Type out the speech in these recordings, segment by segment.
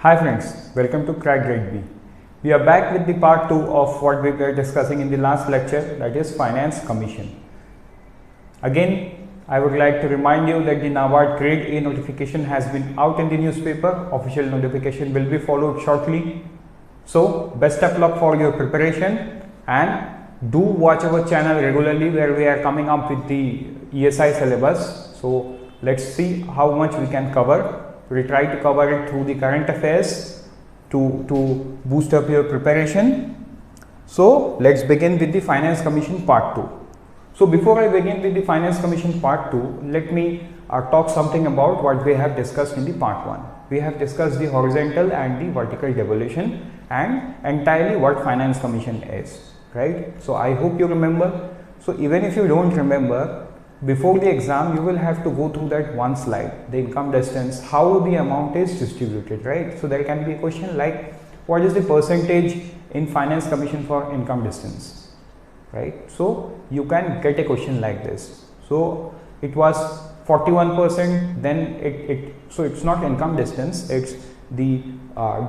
Hi friends, welcome to Crack Grade B. We are back with the part 2 of what we were discussing in the last lecture, that is Finance Commission. Again, I would like to remind you that the NABARD Grade A notification has been out in the newspaper. Official notification will be followed shortly. So, best of luck for your preparation and do watch our channel regularly where we are coming up with the ESI syllabus. So, let's see how much we can cover. We try to cover it through the current affairs to boost up your preparation. So, let's begin with the Finance Commission part 2. So, before I begin with the Finance Commission part 2, let me talk something about what we have discussed in the part 1. We have discussed the horizontal and the vertical devolution and entirely what Finance Commission is, right? So, I hope you remember. So, even if you don't remember, before the exam, you will have to go through that one slide, the income distance, how the amount is distributed, right? So, there can be a question like, what is the percentage in Finance Commission for income distance, right? So, you can get a question like this. So, it was 41%, then so it's not income distance, it's the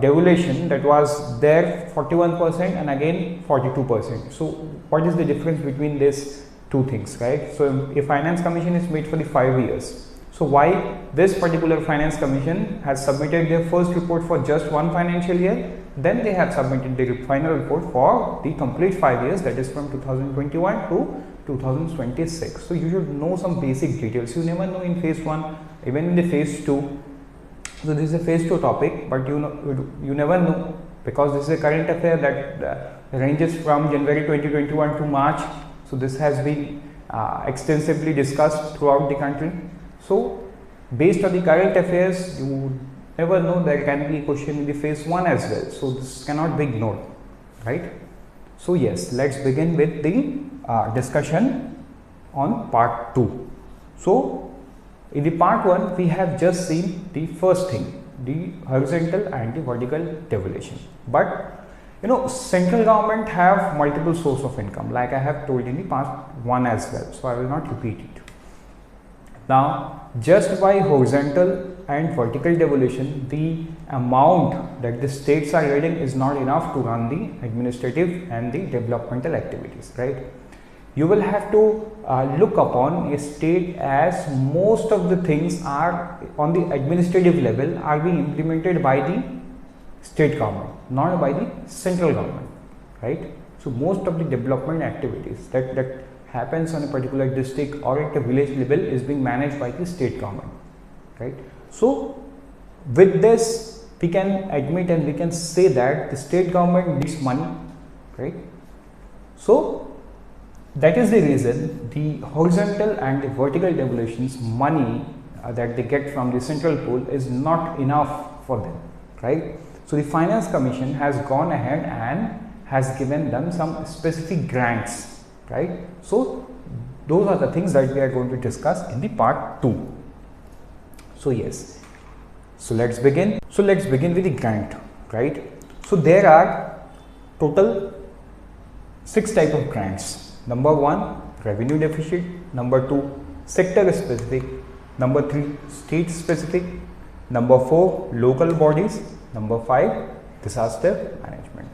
devolution that was there 41% and again 42%. So, what is the difference between this two things, right? So, a Finance Commission is made for the 5 years. So, why this particular Finance Commission has submitted their first report for just one financial year, then they have submitted the final report for the complete 5 years, that is from 2021 to 2026. So, you should know some basic details. You never know in phase 1, even in the phase 2. So, this is a phase 2 topic, but you never know, because this is a current affair that ranges from January 2021 to March. So, this has been extensively discussed throughout the country. So, based on the current affairs, you never know, there can be a question in the phase 1 as well. So, this cannot be ignored, right? So, yes, let's begin with the discussion on part 2. So, in the part 1, we have just seen the first thing, the horizontal and the vertical devolution. But central government have multiple source of income, like I have told in the part 1 as well. So, I will not repeat it. Now, just by horizontal and vertical devolution, the amount that the states are getting is not enough to run the administrative and the developmental activities, right? You will have to look upon a state as most of the things are on the administrative level are being implemented by the state government, not by the central government, right? So, most of the development activities that happens on a particular district or at a village level is being managed by the state government, right? So, with this we can admit and we can say that the state government needs money, right? So, that is the reason the horizontal and the vertical devolutions money that they get from the central pool is not enough for them, right? So, the Finance Commission has gone ahead and has given them some specific grants, right? So, those are the things that we are going to discuss in the part 2. So, yes. So, let's begin. So, let's begin with the grant, right? So, there are total 6 types of grants. Number 1, revenue deficit. Number 2, sector specific. Number 3, state specific. Number 4, local bodies. Number 5, disaster management.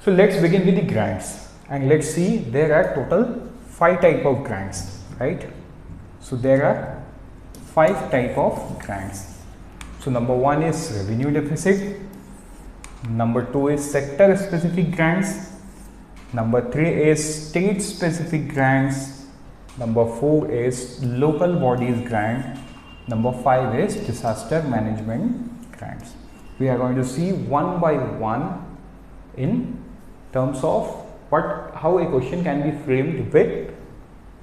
So, let's begin with the grants and let's see there are total 5 types of grants, right? So, there are 5 types of grants. So, number 1 is revenue deficit. Number 2 is sector specific grants. Number 3 is state specific grants. Number 4 is local bodies grant. Number 5 is disaster management grants. We are going to see one by one in terms of how a question can be framed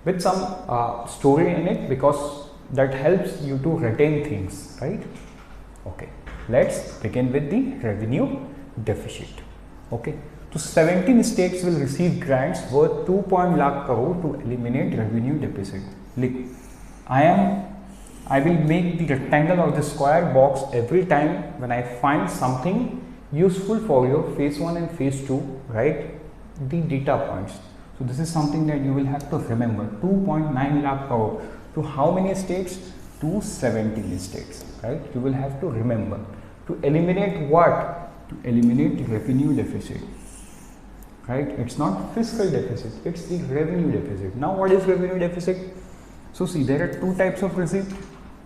with some story in it, because that helps you to retain things, right? Okay, let's begin with the revenue deficit. Okay, so 17 states will receive grants worth 2 lakh crore to eliminate revenue deficit. Look, I will make the rectangle or the square box every time when I find something useful for your phase 1 and phase 2, right? The data points. So, this is something that you will have to remember. 2.9 lakh crore to how many states? to 17 states, right? You will have to remember to eliminate what? To eliminate revenue deficit, right? It's not fiscal deficit, it's the revenue deficit. Now what is revenue deficit? So see, there are two types of receipt.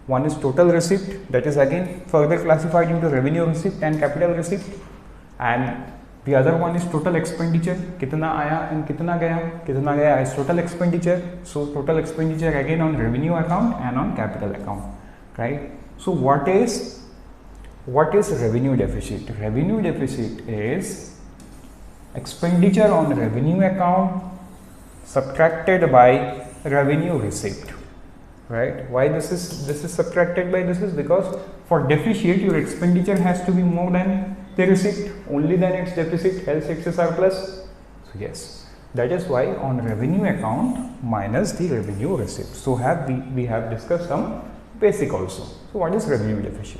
One is total receipt, that is again further classified into revenue receipt and capital receipt, and the other one is total expenditure, kitna aaya and kitna gaya is total expenditure. So total expenditure again on revenue account and on capital account, right? So what is revenue deficit? Revenue deficit is expenditure on revenue account subtracted by revenue receipt, right? Why this is subtracted by this is because for deficit your expenditure has to be more than the receipt, only then it's deficit, else it's a surplus. So yes, that is why on revenue account minus the revenue receipt. So we have discussed some basic also. So what is revenue deficit?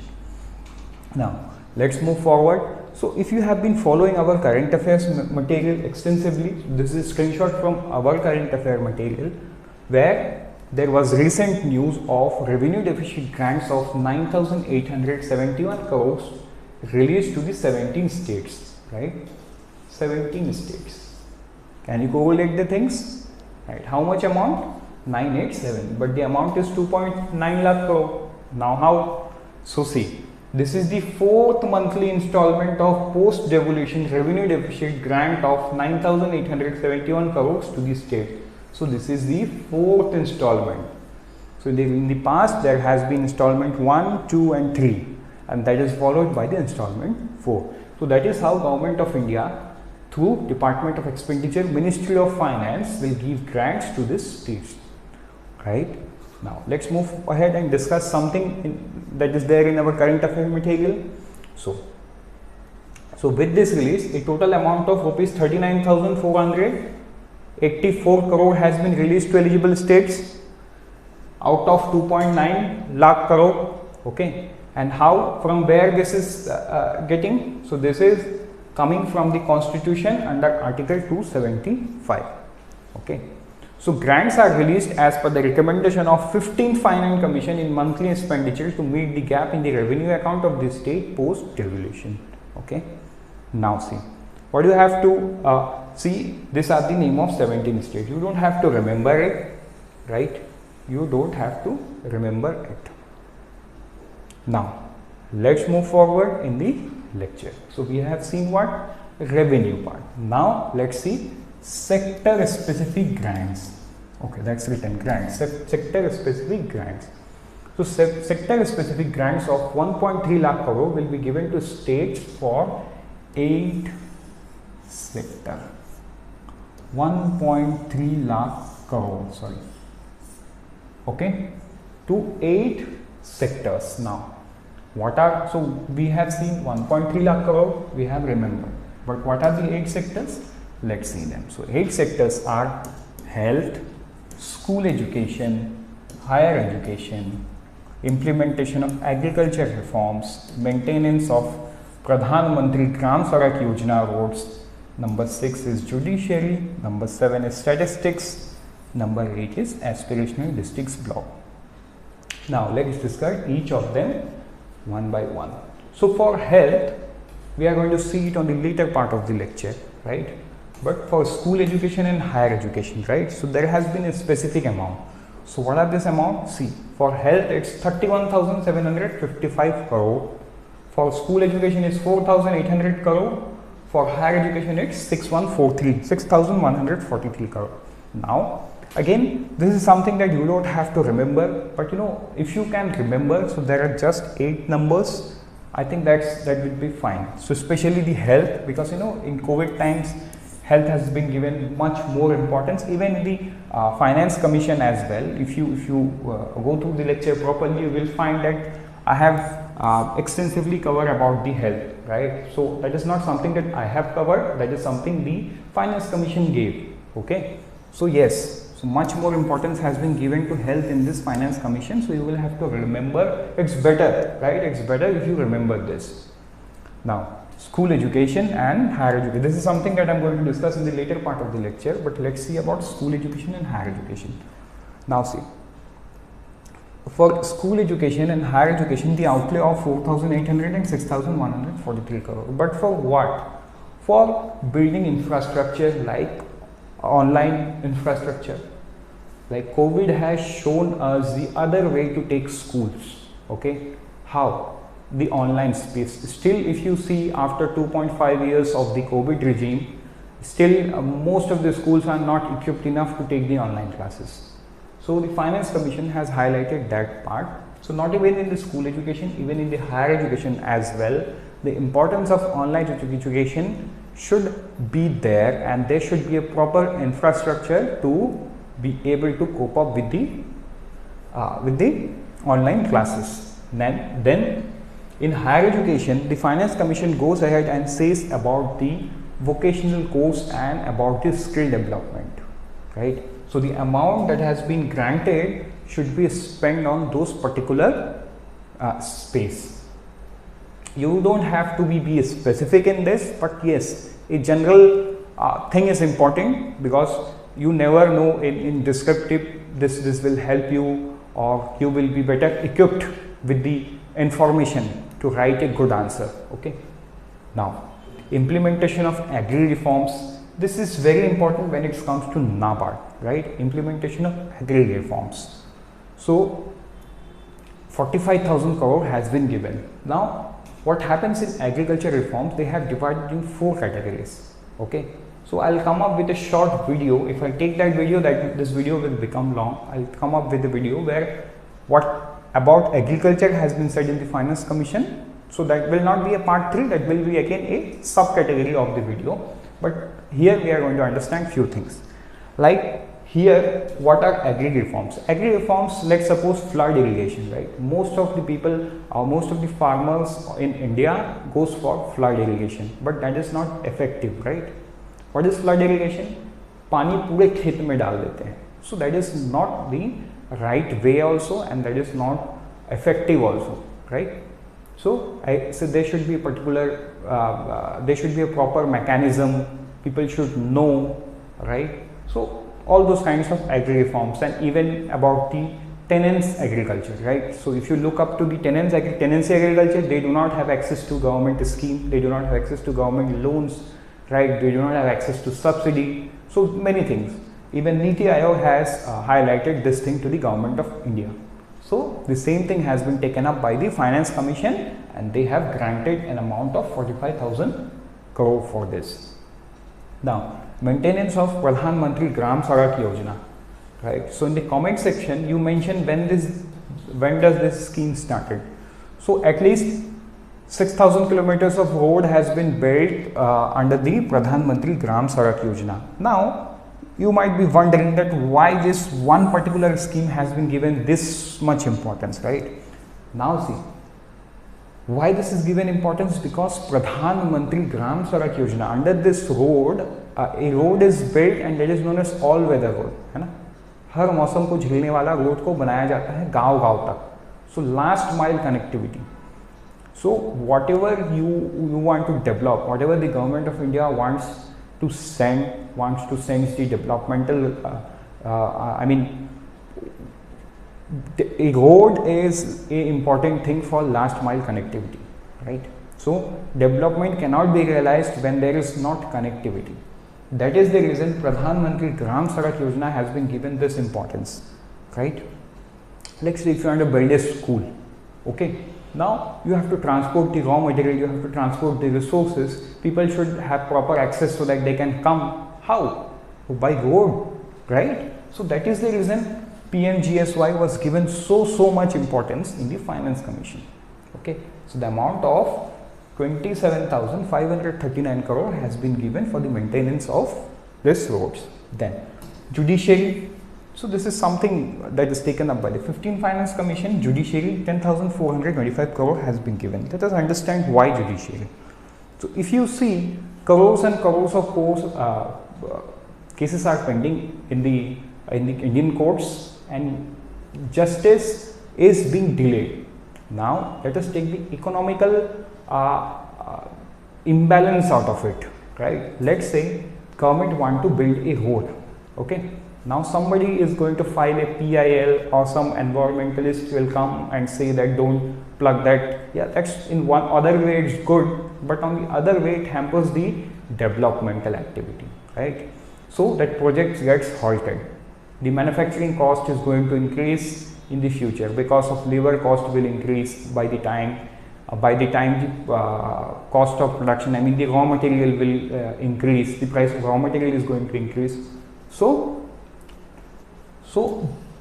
Now let's move forward. So if you have been following our current affairs material extensively, this is a screenshot from our current affair material where there was recent news of revenue deficit grants of 9,871 crores released to the 17 states, right? 17 states. Can you correlate the things? Right? How much amount? 987, but the amount is 2.9 lakh crore. Now how? So see, this is the fourth monthly installment of post-devolution revenue deficit grant of 9,871 crores to the state. So this is the fourth installment. So in the past there has been installment 1, 2 and 3, and that is followed by the installment 4. So that is how Government of India through Department of Expenditure, Ministry of Finance will give grants to this states, right? Now let's move ahead and discuss something that is there in our current affair material. So with this release, a total amount of rupees 39,484 crore has been released to eligible states out of 2.9 lakh crore. Okay, and how, from where this is getting? So this is coming from the Constitution under Article 275. Okay. So grants are released as per the recommendation of 15th Finance Commission in monthly expenditure to meet the gap in the revenue account of the state post devolution. Okay. Now see, what do you have to see? These are the name of 17 states. You don't have to remember it, right? You don't have to remember it. Now let's move forward in the lecture. So we have seen what? Revenue part. Now let's see sector specific grants. Okay, that's written grants, sector specific grants. So sector specific grants of 1.3 lakh crore will be given to states for 8 sector. 1.3 lakh crore, sorry. Okay, to 8 sectors. Now what are, so we have seen 1.3 lakh crore, we have remembered, but what are the 8 sectors? Let's see them. So 8 sectors are health, school education, higher education, implementation of agriculture reforms, maintenance of Pradhan Mantri Gram Sadak Yojana roads. Number 6 is judiciary, number 7 is statistics, number 8 is aspirational districts block. Now let's discuss each of them one by one. So for health, we are going to see it on the later part of the lecture, right? But for school education and higher education, right? So there has been a specific amount. So what are this amount? See, for health it's 31,755 crore. For school education it's 4,800 crore. For higher education it's 6,143 crore. Now again, this is something that you don't have to remember, but you know, if you can remember, so there are just 8 numbers, I think that will be fine. So especially the health, because you know, in COVID times health has been given much more importance, even in the Finance Commission as well. If you go through the lecture properly, you will find that I have extensively covered about the health, right? So that is not something that I have covered, that is something the Finance Commission gave. Okay, so yes, so much more importance has been given to health in this Finance Commission, so you will have to remember. It's better, right? It's better if you remember this. Now school education and higher education, this is something that I'm going to discuss in the later part of the lecture, but let's see about school education and higher education. Now see, for school education and higher education, the outlay of 4,800 and 6,143 crore. But for what? For building infrastructure like online infrastructure. Like COVID has shown us the other way to take schools. Okay, how? The online space. Still, if you see, after 2.5 years of the COVID regime, still most of the schools are not equipped enough to take the online classes. So the Finance Commission has highlighted that part. So not even in the school education, even in the higher education as well, the importance of online education should be there, and there should be a proper infrastructure to be able to cope up with the online classes. Then in higher education, the Finance Commission goes ahead and says about the vocational course and about the skill development, right? So the amount that has been granted should be spent on those particular space. You don't have to be specific in this, but yes, a general thing is important, because you never know in descriptive this will help you, or you will be better equipped with the information to write a good answer. Okay. Now, implementation of agri reforms. This is very important when it comes to NABARD, right? Implementation of agri reforms. So 45,000 crore has been given. Now, what happens in agriculture reforms? They have divided in 4 categories. Okay. So I'll come up with a short video. If I take that video, this video will become long. I'll come up with a video where what about agriculture has been said in the Finance Commission. So that will not be a part 3, that will be again a subcategory of the video. But here we are going to understand few things. Like here, what are agri reforms? Agri reforms, let's suppose flood irrigation, right? Most of the people or most of the farmers in India goes for flood irrigation, but that is not effective, right? What is flood irrigation? पानी पूरे खेत में डाल देते हैं. So that is not the right way also, and that is not effective also, right? So there should be a particular, there should be a proper mechanism. People should know, right? So all those kinds of agri reforms, and even about the tenants agriculture, right? So if you look up to the tenancy agriculture, they do not have access to government scheme, they do not have access to government loans, right? They do not have access to subsidy. So many things. Even Niti Aayog has highlighted this thing to the government of India. So the same thing has been taken up by the Finance Commission, and they have granted an amount of 45,000 crore for this. Now, maintenance of Pradhan Mantri Gram Sadak Yojana, right? So in the comment section, you mentioned when does this scheme started. So at least 6,000 kilometers of road has been built under the Pradhan Mantri Gram Sadak Yojana. Now, you might be wondering that why this one particular scheme has been given this much importance, right? Now see, why this is given importance? Because Pradhan Mantri Gram Sadak Yojana, under this road, a road is built and that is known as all weather road, है ना? हर मौसम को झेलने वाला road को बनाया जाता है गांव-गांव तक. So last mile connectivity. So whatever you want to develop, whatever the government of India wants to send the developmental, a road is a important thing for last mile connectivity, right? So development cannot be realized when there is not connectivity. That is the reason Pradhan Mantri Gram Sadak Yojana has been given this importance, right? Let's say if you want to build a school, okay, now you have to transport the raw material, you have to transport the resources. People should have proper access so that they can come. How? By road, right? So that is the reason PMGSY was given so much importance in the Finance Commission. Okay, so the amount of 27,539 crore has been given for the maintenance of this roads. Then judiciary. So this is something that is taken up by the 15th Finance Commission. Judiciary, 10,425 crore has been given. Let us understand why judiciary. So if you see, crores and crores of cases are pending in the Indian courts, and justice is being delayed. Now let us take the economical imbalance out of it, right? Let's say government want to build a road, okay? Now somebody is going to file a PIL, or some environmentalist will come and say that don't plug that. Yeah, that's in one other way it's good, but on the other way it hampers the developmental activity, right? So that project gets halted. The manufacturing cost is going to increase in the future because of labor cost will increase by the time the cost of production, I mean the raw material will increase, the price of raw material is going to increase. So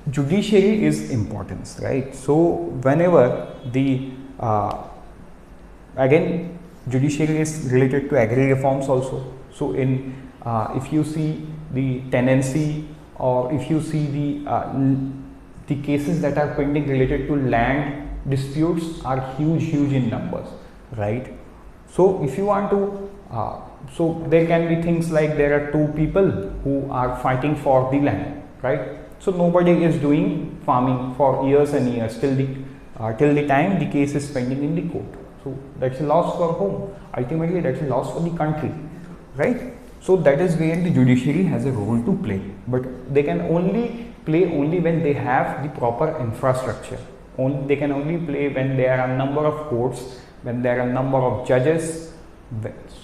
judiciary is important, right? So whenever the again judiciary is related to agri reforms also. So in if you see the tenancy, or if you see the cases that are pending related to land disputes are huge in numbers, right? So if you want to so there can be things like there are two people who are fighting for the land, right? So nobody is doing farming for years and years till the time the case is pending in the court. So that's a loss for whom? Ultimately that's a loss for the country, right? So that is where the judiciary has a role to play, but they can only play when they have the proper infrastructure. They can only play when there are a number of courts, when there are a number of judges.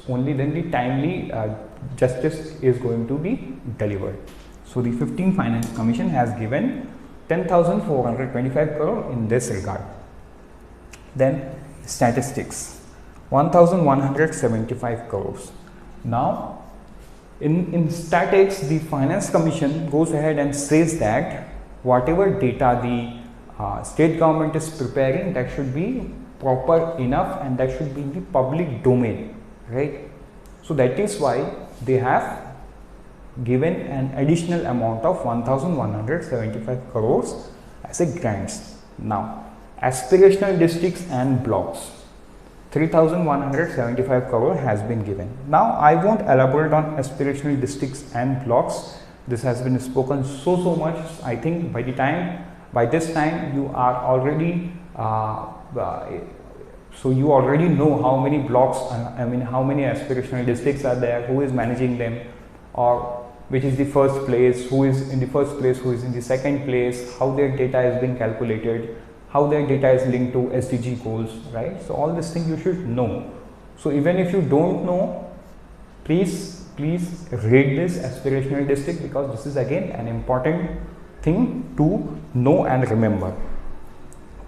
Only then the timely justice is going to be delivered. So the 15th Finance Commission has given 10,425 crore in this regard. Then statistics, 1,175 crores. Now in statics, the Finance Commission goes ahead and says that whatever data the state government is preparing, that should be proper enough and that should be in the public domain, right? So that is why they have given an additional amount of 1,175 crores as a grants. Now aspirational districts and blocks, 3,175 crore has been given. Now I won't elaborate on aspirational districts and blocks. This has been spoken so much. I think by this time you are already so you already know how many blocks, I mean how many aspirational districts are there, who is managing them, or which is the first place, who is in the first place, who is in the second place, how their data is being calculated, how their data is linked to SDG goals, right? So all these things you should know. So even if you don't know, please read this aspirational district, because this is again an important thing to know and remember.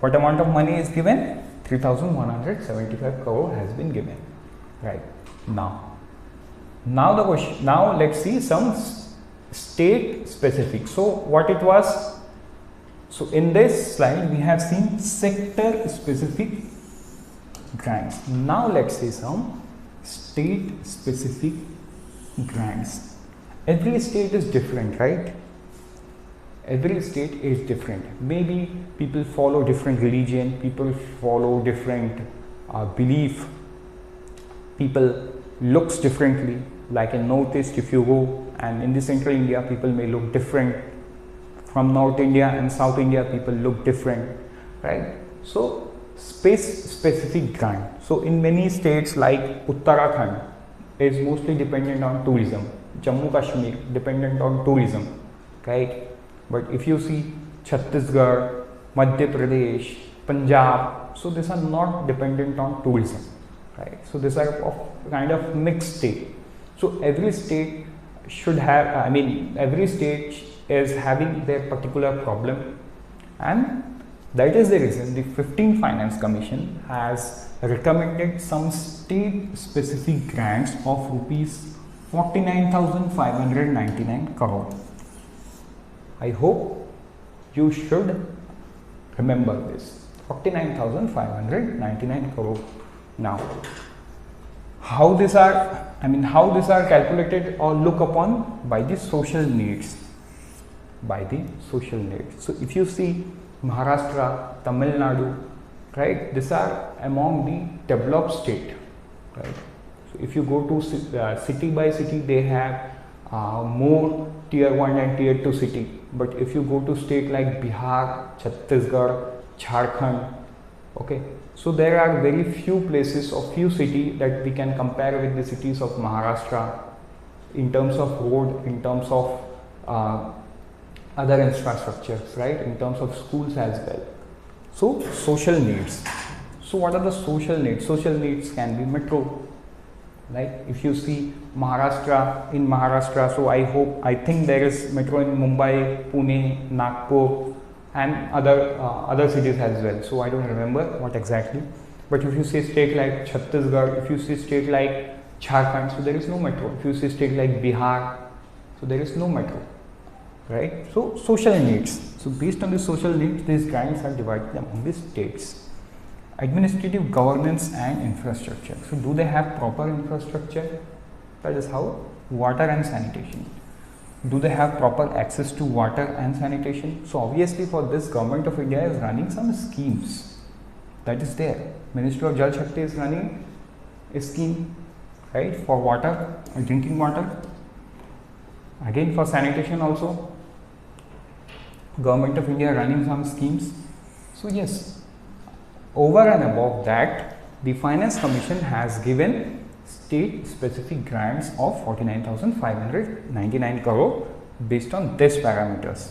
What amount of money is given? 3,175 crore has been given, right? Now the question, now let's see some state specific. So what it was, so in this slide we have seen sector specific grants. Now let's see some state specific grants. Every state is different, right? Every state is different. Maybe people follow different religion, people follow different belief, people looks differently. Like in Northeast if you go, and in the Central India people may look different. From North India and South India people look different, right? So space specific grant. So in many states like Uttarakhand is mostly dependent on tourism, Jammu Kashmir dependent on tourism, right? But if you see Chhattisgarh, Madhya Pradesh, Punjab, so these are not dependent on tourism, right? So these are of kind of mixed state. So every state should have, I mean every state is having their particular problem, and that is the reason the 15th Finance Commission has recommended some state specific grants of rupees 49,599 crore. I hope you should remember this, 49,599 crore. Now how these are, I mean how these are calculated or look upon by the social needs, So if you see Maharashtra, Tamil Nadu, right, these are among the developed state, right? So if you go to city by city, they have more tier 1 and tier 2 city, but if you go to state like Bihar, Chhattisgarh, Jharkhand, okay, so there are very few places or few cities that we can compare with the cities of Maharashtra in terms of road, in terms of other infrastructures, right, in terms of schools as well. So social needs. So what are the social needs? Social needs can be metro. Like if you see Maharashtra, in Maharashtra, so I think there is metro in Mumbai, Pune, Nagpur, and other cities as well. So I don't remember what exactly. But if you say state like Chhattisgarh, if you see state like Jharkhand, so there is no metro. If you see state like Bihar, so there is no metro, right? So social needs. So based on the social needs, these grants are divided among the states. Administrative governance and infrastructure. So do they have proper infrastructure? That is how water and sanitation. Do they have proper access to water and sanitation? So obviously for this, Government of India is running some schemes. That is there. Ministry of Jal Shakti is running a scheme, right, for water, drinking water. Again for sanitation also, Government of India running some schemes. So yes, over and above that, the Finance Commission has given state specific grants of 49,599 crore based on these parameters.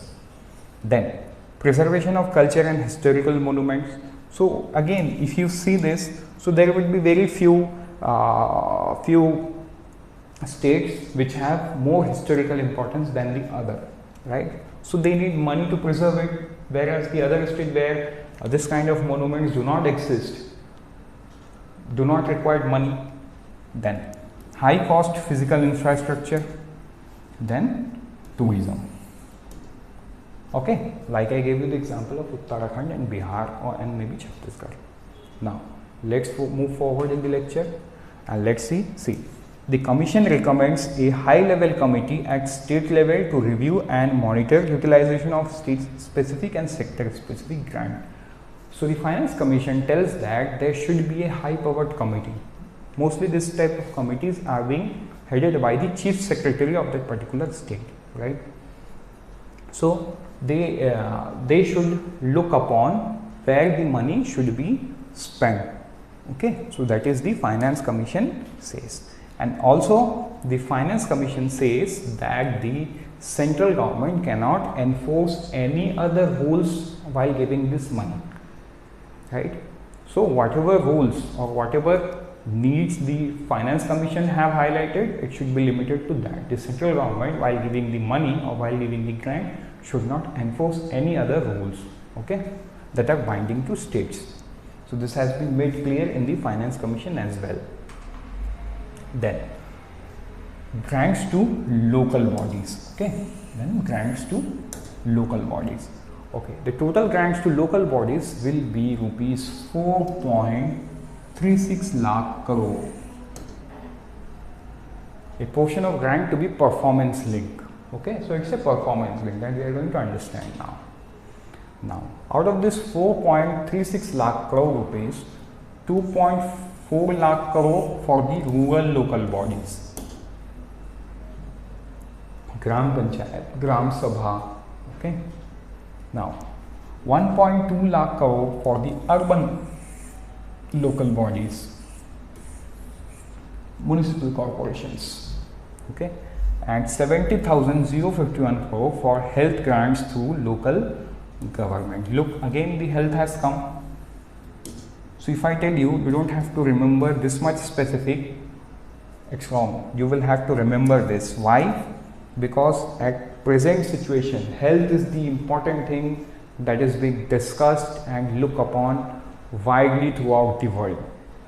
Then preservation of culture and historical monuments. So again, if you see this, so there would be very few states which have more historical importance than the other, right? So they need money to preserve it, whereas the other state where this kind of monuments do not exist, do not require money. Then high cost physical infrastructure, then tourism. Okay, like I gave you the example of Uttarakhand and Bihar and maybe Chhattisgarh. Now let's move forward in the lecture and let's see. The Commission recommends a high-level committee at state level to review and monitor utilization of state-specific and sector-specific grant. So the Finance Commission tells that there should be a high-powered committee. Mostly this type of committees are being headed by the Chief Secretary of that particular state, right? So they should look upon where the money should be spent. Okay, so that is the Finance Commission says. And also the Finance Commission says that the central government cannot enforce any other rules while giving this money, right? So whatever rules or whatever needs the Finance Commission have highlighted, it should be limited to that. The central government, while giving the money or while giving the grant, should not enforce any other rules, okay, that are binding to states. So this has been made clear in the Finance Commission as well. Then grants to local bodies. Okay, then grants to local bodies. Okay, the total grants to local bodies will be rupees 4.36 lakh crore. A portion of grant to be performance link. Okay, so it's a performance link that we are going to understand now. Now, out of this 4.36 lakh crore rupees, 2.4 lakh crore for the rural local bodies, Gram Panchayat, Gram Sabha. Okay. Now, 1.2 lakh crore for the urban local bodies, municipal corporations. Okay, and 70,051 crore for health grants through local government. Look, again the health has come. So if I tell you, you don't have to remember this much specific, it's wrong. You will have to remember this. Why? Because at present situation, health is the important thing that is being discussed and looked upon widely throughout the world.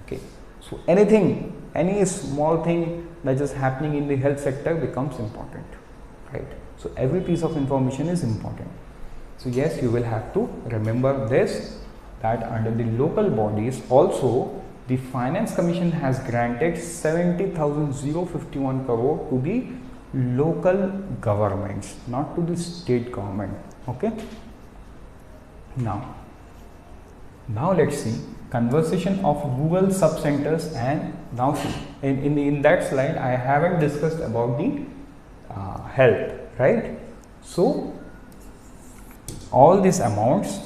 Okay, so anything, any small thing that is happening in the health sector becomes important, right? So every piece of information is important. So yes, you will have to remember this, that under the local bodies also the Finance Commission has granted 70,051 crore to the local governments, not to the state government. Okay. Now let's see conversation of rural sub-centers. And now see in that slide I haven't discussed about the health, right? So all these amounts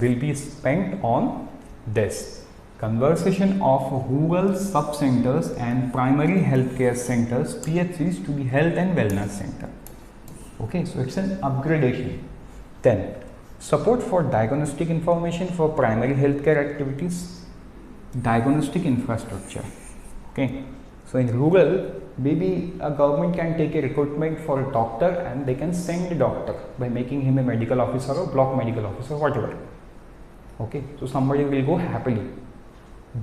will be spent on this conversion of rural sub-centers and primary healthcare centers, PHCs, to the health and wellness center. Okay, so it's an upgradation. Then support for diagnostic information for primary healthcare activities, diagnostic infrastructure. Okay, so in rural, maybe a government can take a recruitment for a doctor and they can send a doctor by making him a medical officer or block medical officer, whatever. Okay, so somebody will go happily.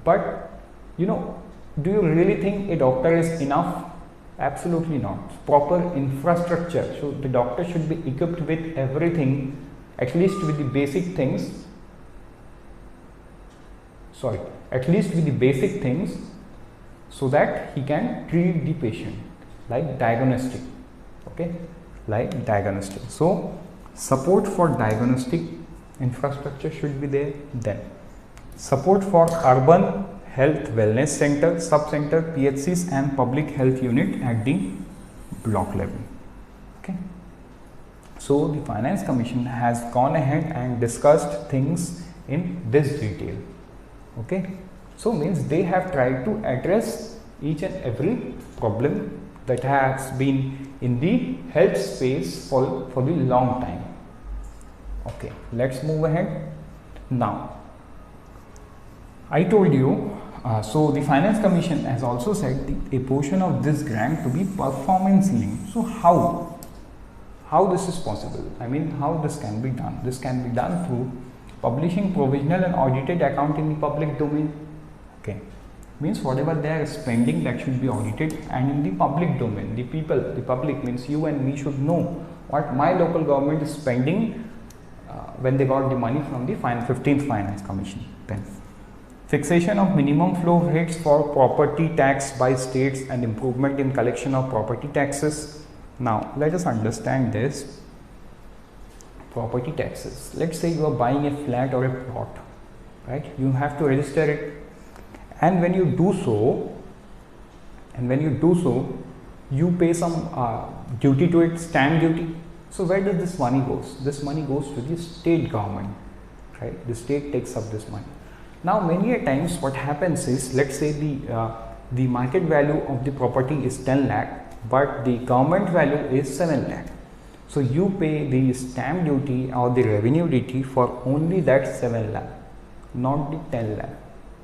But you know, do you really think a doctor is enough? Absolutely not. Proper infrastructure. So the doctor should be equipped with everything, at least with the basic things. At least with the basic things, so that he can treat the patient, like diagnostic. Okay, like diagnostic. So support for diagnostic infrastructure should be there. Then support for urban health wellness center, sub-center, PHCs and public health unit at the block level. Okay. So the Finance Commission has gone ahead and discussed things in this detail. Okay. So means they have tried to address each and every problem that has been in the health space for the long time. Okay, let's move ahead. Now, I told you, so the Finance Commission has also said a portion of this grant to be performance linked. So how this is possible? I mean, how this can be done? This can be done through publishing provisional and audited account in the public domain. Okay, means whatever they are spending, that should be audited and in the public domain. The public means you and me should know what my local government is spending when they got the money from the 15th Finance Commission. Then fixation of minimum flow rates for property tax by states and improvement in collection of property taxes. Now let us understand this. Property taxes. Let's say you are buying a flat or a plot, right? You have to register it, and when you do so, you pay some duty to it, stamp duty. So where does this money goes? This money goes to the state government, right? The state takes up this money. Now many a times what happens is, let's say the market value of the property is 10 lakh, but the government value is 7 lakh. So you pay the stamp duty or the revenue duty for only that 7 lakh, not the 10 lakh.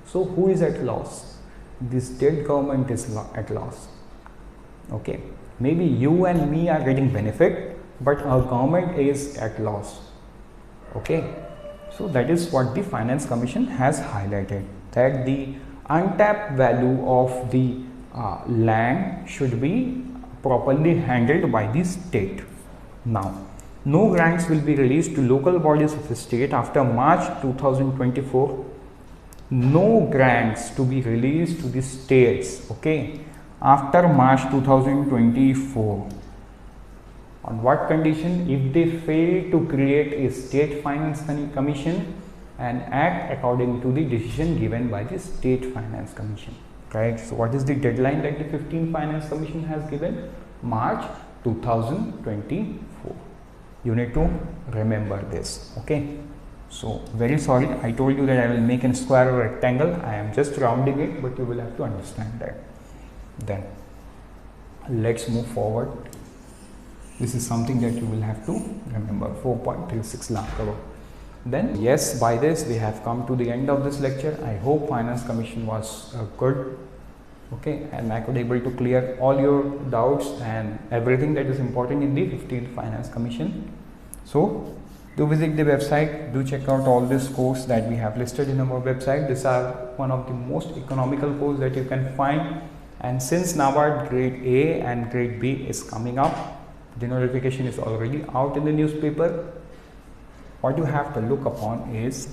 So who is at loss? The state government is at loss. Okay, maybe you and me are getting benefit, but our government is at loss. Okay, so that is what the Finance Commission has highlighted, that the untapped value of the land should be properly handled by the state. Now, no grants will be released to local bodies of the state after March 2024. No grants to be released to the states, okay, after March 2024. On what condition? If they fail to create a state finance commission and act according to the decision given by the state finance commission, right? So what is the deadline that the 15th Finance Commission has given? March 2024. You need to remember this. Okay, so very sorry, I told you that I will make a square or rectangle. I am just rounding it, but you will have to understand that. Then let's move forward. This is something that you will have to remember. 4.36 lakh crore. Then yes, by this we have come to the end of this lecture. I hope Finance Commission was good. Okay, and I could able to clear all your doubts and everything that is important in the 15th Finance Commission. So do visit the website, do check out all this course that we have listed in our website. These are one of the most economical course that you can find, and since NABARD grade A and grade B is coming up, the notification is already out in the newspaper. What you have to look upon is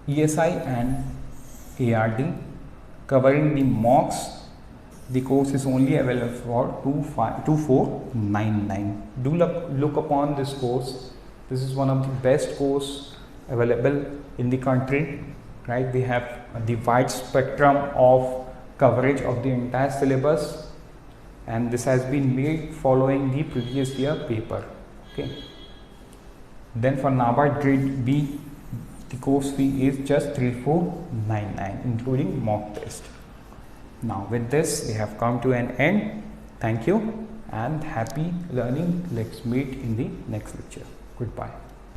ESI and ARD covering the mocks. The course is only available for 2499. Do look upon this course. This is one of the best course available in the country, right? We have the wide spectrum of coverage of the entire syllabus, and this has been made following the previous year paper. Okay. Then for NABARD grade B, the course fee is just 3499 including mock test. Now with this we have come to an end. Thank you. and happy learning. Let's meet in the next lecture. Goodbye.